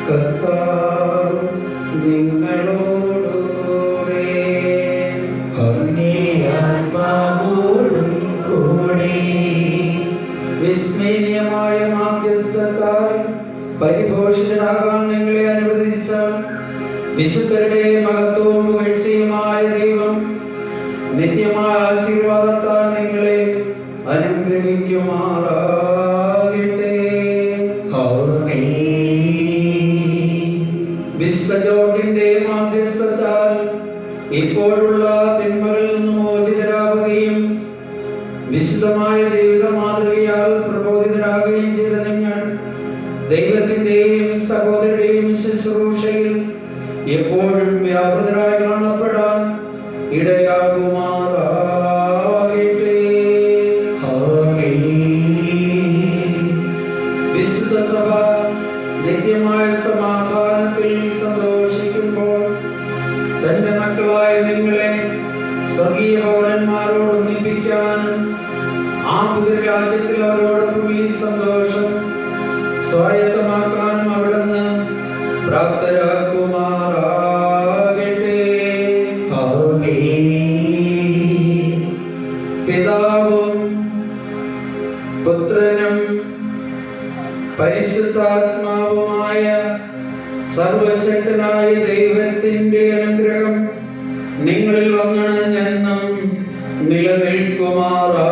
കർത്താവ് നിങ്ങളോടുകൂടെ. ആത്മാവോടും കൂടെ. വിസ്മയനീയമായ മാധ്യസ്ഥത്താൽ പരിപോഷിതരാകാൻ നിങ്ങളെ അനുവദിച്ച വിശുദ്ധരുടെ മഹത്വവും പുകഴ്ചയുമായ ദൈവം നിത്യമായ ആശീർവാദത്താൽ നിങ്ങളെ അനുഗ്രഹിക്കുമാറാകട്ടെ. വിശുദ്ധ ജോർജിന്റെ മാധ്യസ്ഥത്താൽ ഇപ്പോഴുള്ള തിന്മകളിൽ നിന്ന് മോചിതരാവുകയും വിശുദ്ധമായ ജീവിത മാതൃകയാൽ പ്രബോധിതരാകുകയും ചെയ്ത നിങ്ങൾ ദൈവത്തിന്റെയും സഹോദരന്റെയും ശുശ്രൂഷയിൽ എപ്പോഴും വ്യാപൃതരായി കാണപ്പെടാൻ ഇടയാകുമാറാകട്ടെ. വിശുദ്ധ സഭ നിത്യമായ സമാധാനത്തിൽ സന്തോഷിക്കുമ്പോൾ തന്റെ മക്കളായ നിങ്ങളെ സ്വർഗീയ പൗരന്മാരോട് ഒന്നിപ്പിക്കാനും ആ പുതുരാജ്യത്തിൽ അവരോടൊപ്പം ഈ സന്തോഷം സ്വായത്തമാക്കാനും അവിടുന്ന് പ്രാപ്തരാക്കുമാറാകട്ടെ. പിതാവും പുത്രനും പരിശുദ്ധാത്മാവുമായ സർവശക്തനായ ദൈവത്തിന്റെ അനുഗ്രഹം നിങ്ങളിൽ വന്നണെന്നും നിലനിൽക്കുമാറാ